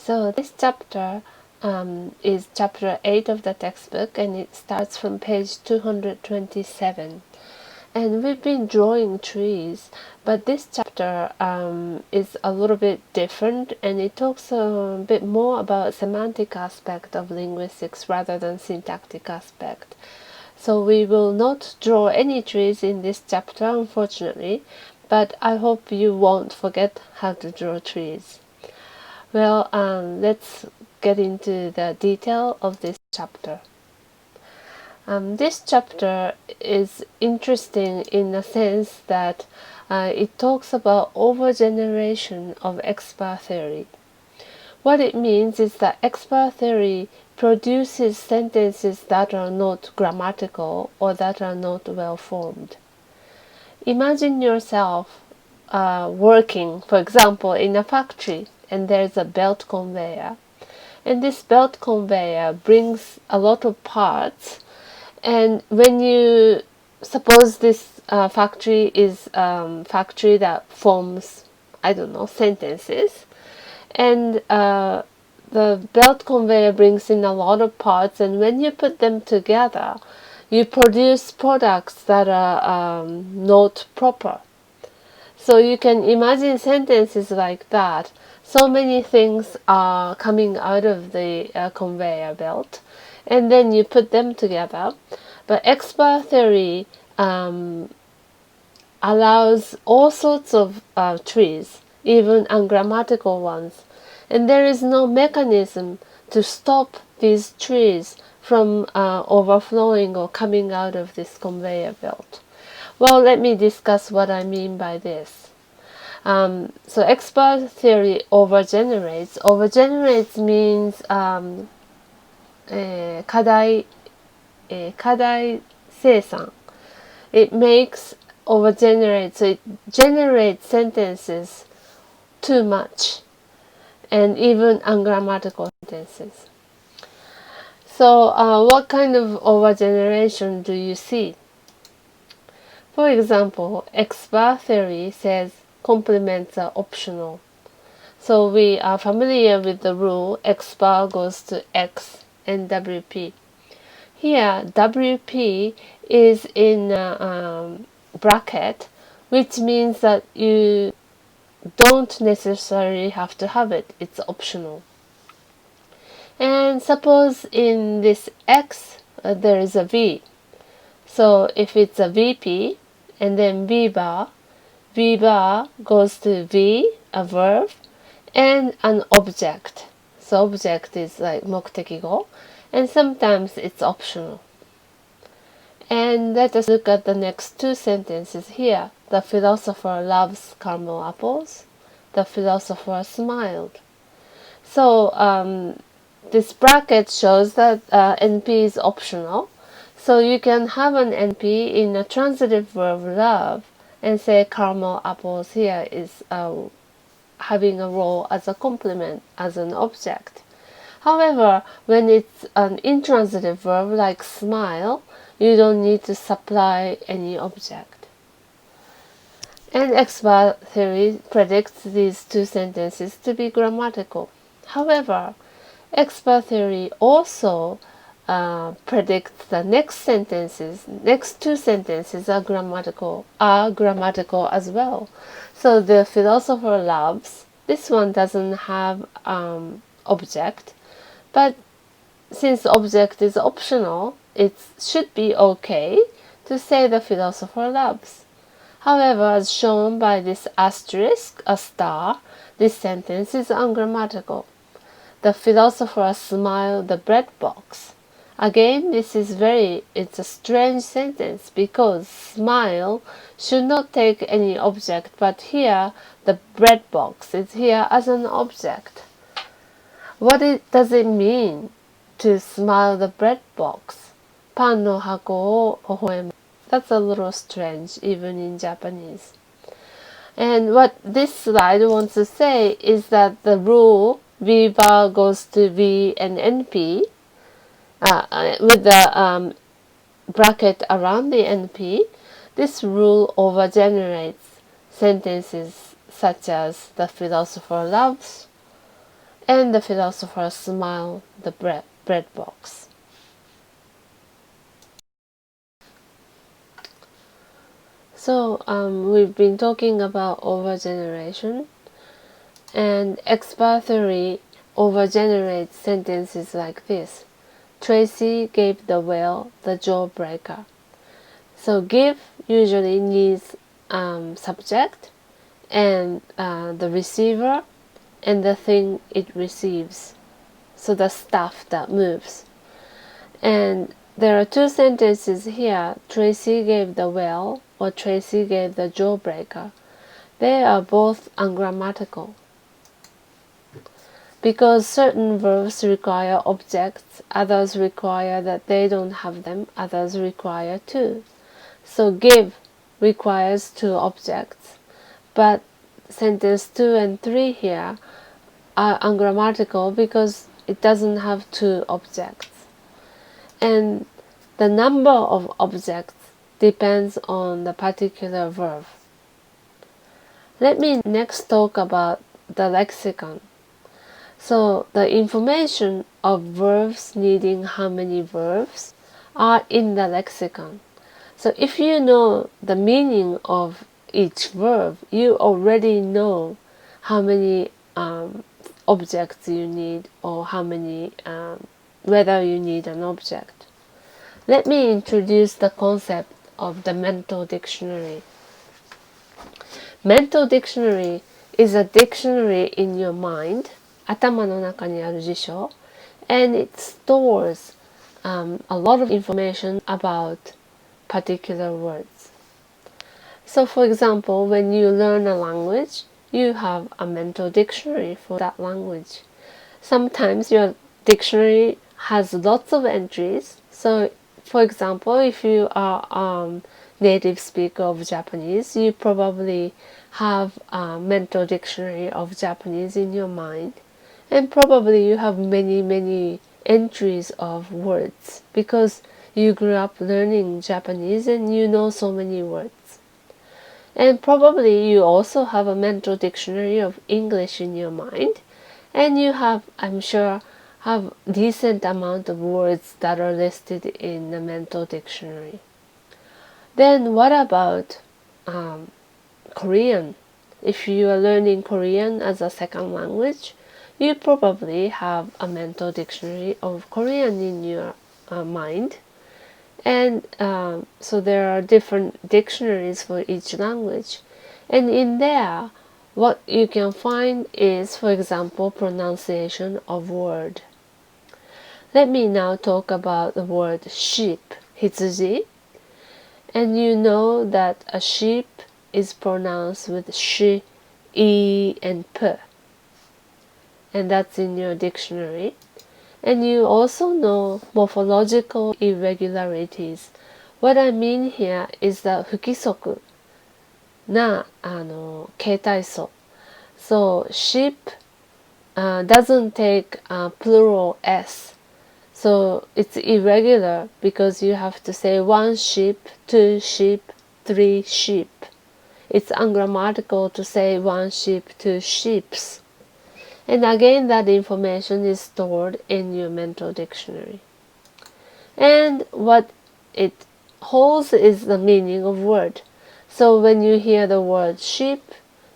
So this chapter is chapter 8 of the textbook, and it starts from page 227. And we've been drawing trees, but this chapter is a little bit different, and it talks a bit more about semantic aspect of linguistics rather than syntactic aspect. So we will not draw any trees in this chapter, unfortunately, but I hope you won't forget how to draw trees. Well, let's get into the detail of this chapter. This chapter is interesting in the sense that it talks about overgeneration of expert theory. What it means is that expert theory produces sentences that are not grammatical or that are not well formed. Imagine yourself working, for example, in a factory, and there's a belt conveyor. And this belt conveyor brings a lot of parts. And when you suppose this factory is factory that forms, I don't know, sentences, and the belt conveyor brings in a lot of parts, and when you put them together, you produce products that are not proper. So you can imagine sentences like that. So many things are coming out of the conveyor belt, and then you put them together. But expert theory allows all sorts of trees, even ungrammatical ones, and there is no mechanism to stop these trees from overflowing or coming out of this conveyor belt. Well, let me discuss what I mean by this. So expert theory overgenerates. Overgenerates means 過大生産. It makes overgenerate, so it generates sentences too much, and even ungrammatical sentences. So what kind of overgeneration do you see? For example, expert theory says complements are optional. So we are familiar with the rule expert goes to X and WP. Here, WP is in a bracket, which means that you don't necessarily have to have it. It's optional. And suppose in this X, there is a V. So if it's a VP, and then V bar goes to V, a verb, and an object. So object is like 目的語, and sometimes it's optional. And let us look at the next two sentences here. The philosopher loves caramel apples. The philosopher smiled. So this bracket shows that NP is optional. So you can have an NP in a transitive verb love and say caramel apples here is having a role as a complement, as an object. However, when it's an intransitive verb like smile, you don't need to supply any object. And expert theory predicts these two sentences to be grammatical. However, expert theory also predicts the next two sentences are grammatical as well. So the philosopher loves, this one doesn't have object, but since object is optional, it should be okay to say the philosopher loves. However, as shown by this asterisk, a star, this sentence is ungrammatical. The philosopher smiled the bread box. Again, it's a strange sentence because smile should not take any object, but here the bread box is here as an object. What does it mean to smile the bread box? パンの箱を微笑む. That's a little strange, even in Japanese. And what this slide wants to say is that the rule V bar goes to V and NP with the bracket around the NP. This rule overgenerates sentences such as the philosopher loves And the philosopher smiled the bread box. So we've been talking about overgeneration, and expert theory overgenerates sentences like this. Tracy gave the whale the jawbreaker. So give usually needs subject and the receiver and the thing it receives. So the stuff that moves. And there are two sentences here. Tracy gave the whale or Tracy gave the jawbreaker. They are both ungrammatical. Because certain verbs require objects, others require that they don't have them, others require two. So give requires two objects, but sentence 2 and 3 here are ungrammatical because it doesn't have two objects. And the number of objects depends on the particular verb. Let me next talk about the lexicon. So the information of verbs needing how many verbs are in the lexicon. So if you know the meaning of each verb, you already know how many objects you need or how many whether you need an object. Let me introduce the concept of the mental dictionary. Mental dictionary is a dictionary in your mind, 頭の中にある辞書, and it stores a lot of information about particular words. So for example, when you learn a language, you have a mental dictionary for that language. Sometimes your dictionary has lots of entries. So for example, if you are a native speaker of Japanese, you probably have a mental dictionary of Japanese in your mind. And probably you have many entries of words because you grew up learning Japanese and you know so many words. And probably you also have a mental dictionary of English in your mind, and you have, I'm sure, have decent amount of words that are listed in the mental dictionary. Then what about Korean? If you are learning Korean as a second language, you probably have a mental dictionary of Korean in your mind. And so there are different dictionaries for each language. And in there, what you can find is, for example, pronunciation of word. Let me now talk about the word sheep, 羊. And you know that a sheep is pronounced with sh, e, and p. And that's in your dictionary. And you also know morphological irregularities. What I mean here is the 不規則な形態素. So sheep doesn't take plural s. So it's irregular because you have to say 1 sheep, 2 sheep, 3 sheep. It's ungrammatical to say 1 sheep, 2 sheeps. And again, that information is stored in your mental dictionary. And what it holds is the meaning of word. So when you hear the word sheep,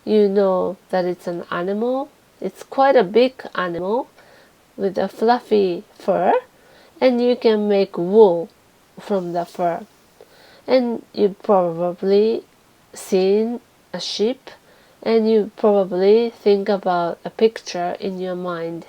you know that it's an animal. It's quite a big animal with a fluffy fur, and you can make wool from the fur. And you've probably seen a sheep, and you probably think about a picture in your mind.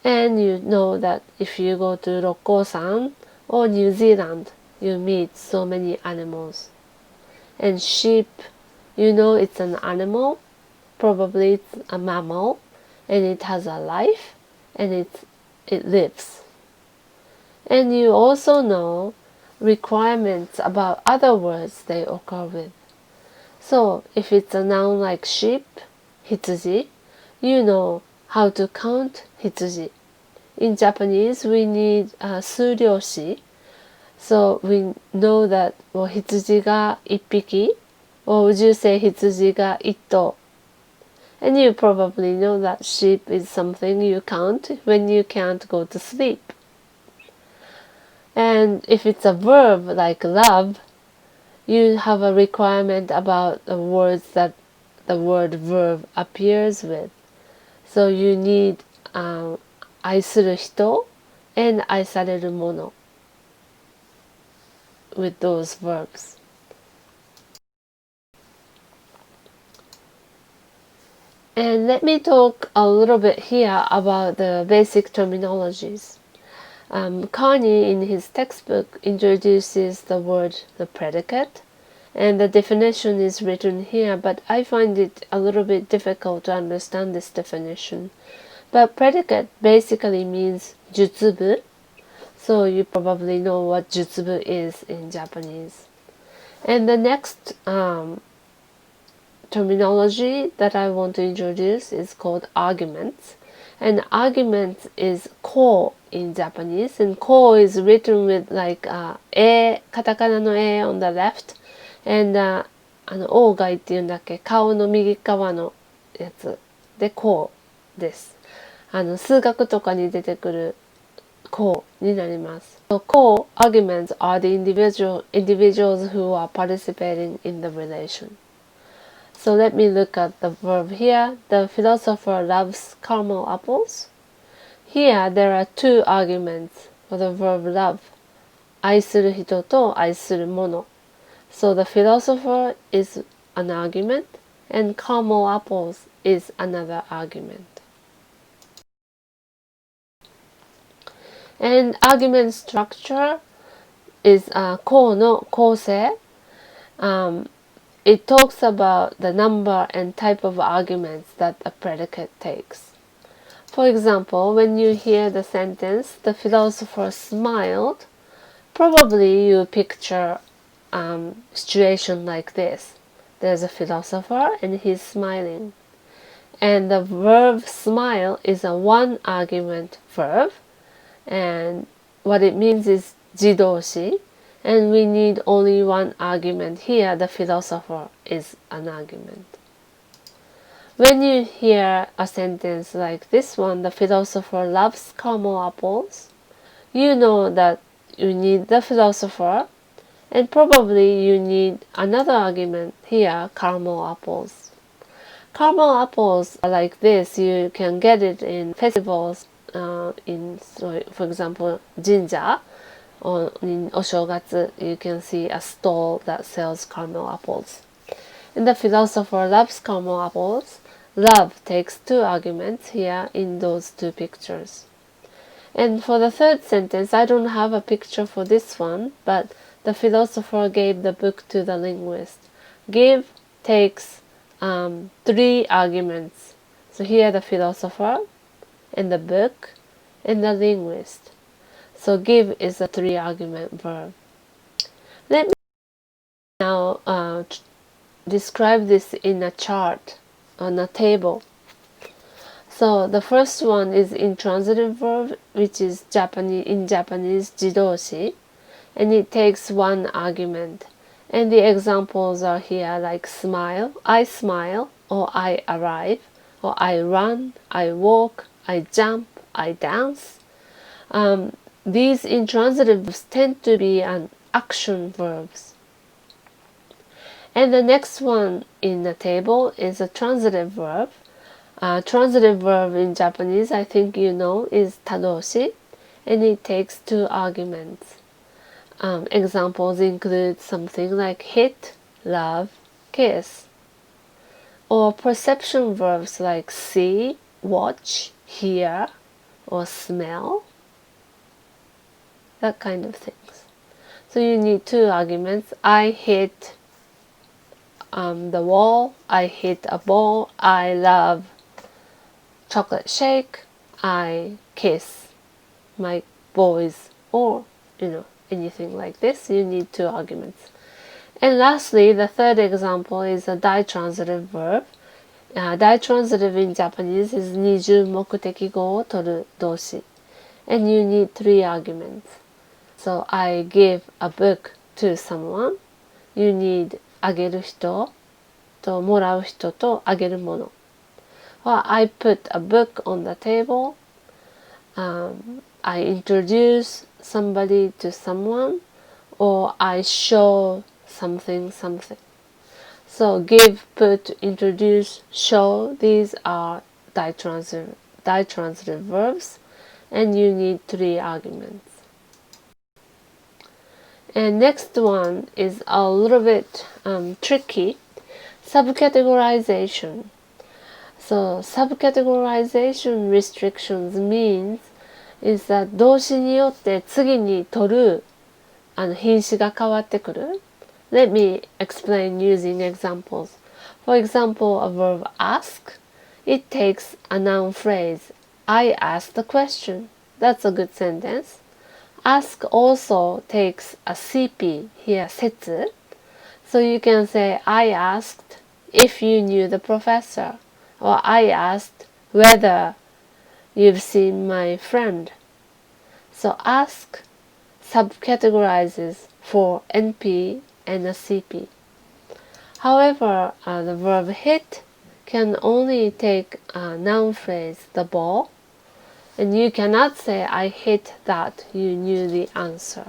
And you know that if you go to Rokko-san or New Zealand, you meet so many animals. And sheep, you know it's an animal, probably it's a mammal, and it has a life, and it lives. And you also know requirements about other words they occur with. So if it's a noun like sheep, 羊, you know how to count 羊. In Japanese, we need 数量詞. So we know that 羊が1匹, or would you say 羊が1頭? And you probably know that sheep is something you count when you can't go to sleep. And if it's a verb like love, you have a requirement about the words that the word verb appears with. So you need 愛する人 and 愛されるもの with those verbs. And let me talk a little bit here about the basic terminologies. Carney in his textbook introduces the word the predicate, and the definition is written here, but I find it a little bit difficult to understand this definition. But predicate basically means jutsubu, so you probably know what jutsubu is in Japanese. And the next terminology that I want to introduce is called arguments. And argument is ko in Japanese, and ko is written with like e, katakana no e on the left, and オーガイっていうんだっけ、顔の右側のやつでこうです。数学とかに出てくるこうになります。So, core arguments are the individuals who are participating in the relation. So let me look at the verb here. The philosopher loves caramel apples. Here there are two arguments for the verb love. 愛する人と愛するもの. So the philosopher is an argument and caramel apples is another argument. And argument structure is 項の構成. It talks about the number and type of arguments that a predicate takes. For example, when you hear the sentence, the philosopher smiled, probably you picture situation like this. There's a philosopher and he's smiling. And the verb smile is a one argument verb. And what it means is 自動詞. And we need only one argument here. The philosopher is an argument. When you hear a sentence like this one, the philosopher loves caramel apples, you know that you need the philosopher, and probably you need another argument here, caramel apples. Caramel apples are like this. You can get it in festivals, for example, jinja. Or in Oshogatsu, you can see a stall that sells caramel apples. And the philosopher loves caramel apples. Love takes two arguments here in those two pictures. And for the third sentence, I don't have a picture for this one, but the philosopher gave the book to the linguist. Give takes three arguments. So here the philosopher, and the book, and the linguist. So give is a three argument verb. Let me now describe this in a chart on a table. So the first one is intransitive verb, which is in Japanese 自動詞, and it takes one argument. And the examples are here like smile, I smile, or I arrive, or I run, I walk, I jump, I dance. These intransitives tend to be action verbs. And the next one in the table is a transitive verb. Transitive verb in Japanese, I think you know, is tadoshi, and it takes two arguments. Examples include something like hit, love, kiss. Or perception verbs like see, watch, hear, or smell. That kind of things. So you need two arguments. I hit the wall. I hit a ball. I love chocolate shake. I kiss my boys, or anything like this. You need two arguments. And lastly, the third example is a ditransitive verb. Ditransitive in Japanese is 二重目的語を取る動詞. And you need three arguments. So I give a book to someone. You need あげる人ともらう人とあげるもの. Well, I put a book on the table. I introduce somebody to someone, or I show something something. So give, put, introduce, show, these are ditransitive verbs, and you need 3 arguments. And next one is a little bit tricky, subcategorization. So subcategorization restrictions means is that 動詞によって次に取る品詞が変わってくる。Let me explain using examples. For example, a verb ask, it takes a noun phrase. I asked a question. That's a good sentence. Ask also takes a CP, here 説. So you can say, I asked if you knew the professor, or I asked whether you've seen my friend. So ask subcategorizes for NP and a CP. However, the verb hit can only take a noun phrase, the ball, and you cannot say I hit that you knew the answer.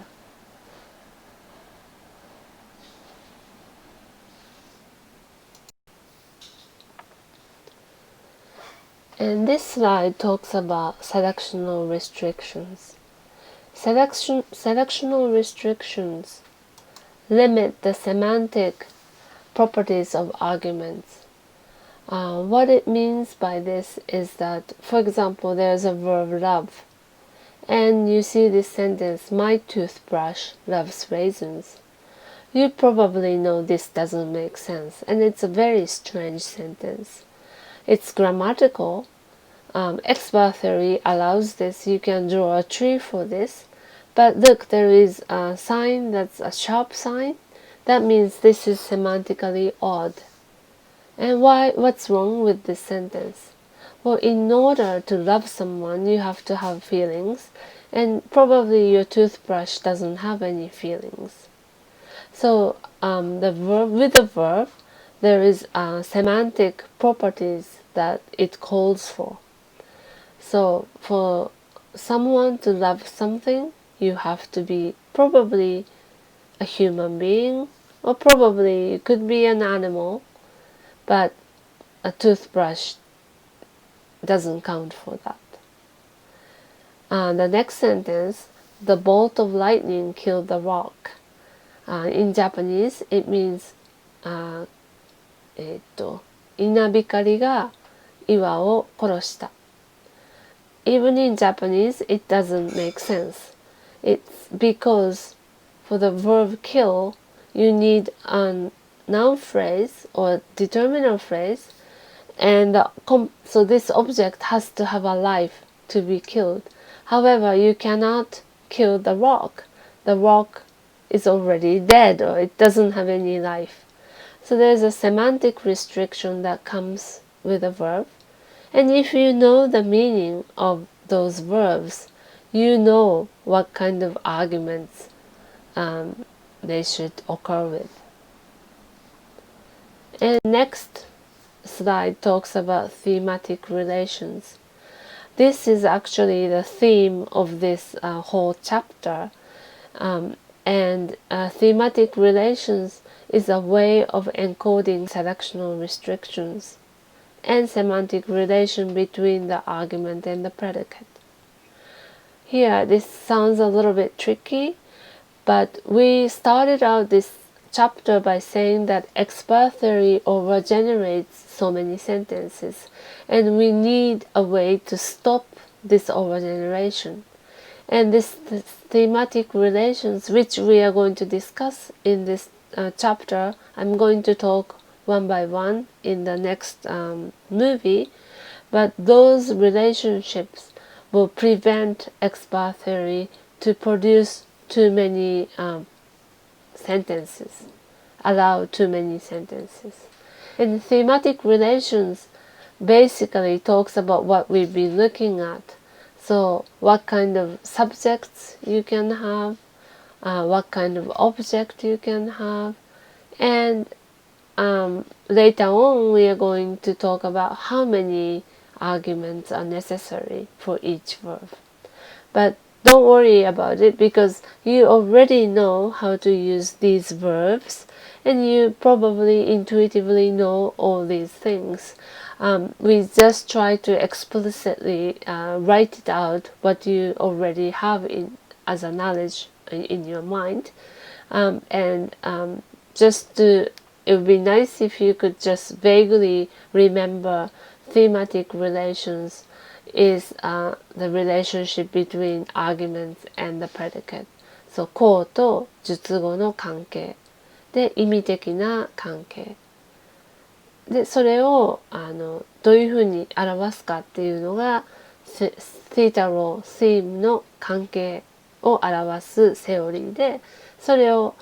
And this slide talks about selectional restrictions. Selectional restrictions limit the semantic properties of arguments. What it means by this is that, for example, there's a verb love, and you see this sentence, my toothbrush loves raisins. You probably know this doesn't make sense, and it's a very strange sentence. It's grammatical. Expert theory allows this. You can draw a tree for this. But look, there is a sign that's a sharp sign. That means this is semantically odd. And what's wrong with this sentence? Well, in order to love someone, you have to have feelings. And probably your toothbrush doesn't have any feelings. So with the verb, there is semantic properties that it calls for. So for someone to love something, you have to be probably a human being, or probably it could be an animal, but a toothbrush doesn't count for that. The next sentence, the bolt of lightning killed the rock. In Japanese, it means 稲光が岩を殺した。Even in Japanese, it doesn't make sense. It's because for the verb kill, you need a noun phrase or determinant phrase, and so this object has to have a life to be killed. However, you cannot kill the rock. The rock is already dead, or it doesn't have any life. So there's a semantic restriction that comes with a verb. And if you know the meaning of those verbs, you know what kind of arguments they should occur with. And next slide talks about thematic relations. This is actually the theme of this whole chapter. And thematic relations is a way of encoding selectional restrictions and semantic relation between the argument and the predicate. Here, this sounds a little bit tricky, but we started out this chapter by saying that expert theory overgenerates so many sentences, and we need a way to stop this overgeneration. And this thematic relations, which we are going to discuss in this chapter, I'm going to talk one by one in the next movie, but those relationships will prevent expert theory to produce too many sentences, allow too many sentences. And thematic relations basically talks about what we've been looking at. So what kind of subjects you can have, what kind of object you can have, and later on we are going to talk about how many arguments are necessary for each verb. But don't worry about it because you already know how to use these verbs and you probably intuitively know all these things. We just try to explicitly write it out what you already have as a knowledge in your mind. It would be nice if you could just vaguely remember thematic relations is the relationship between arguments and the predicate. そう、項と述語の関係で意味的な関係で、それをどういうふうに表すかっていうのがセータロー・シームの関係を表すセオリーで、それを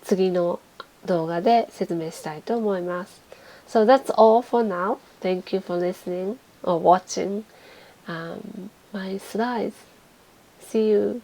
次の動画で説明したいと思います。So that's all for now. Thank you for listening or watching my slides. See you.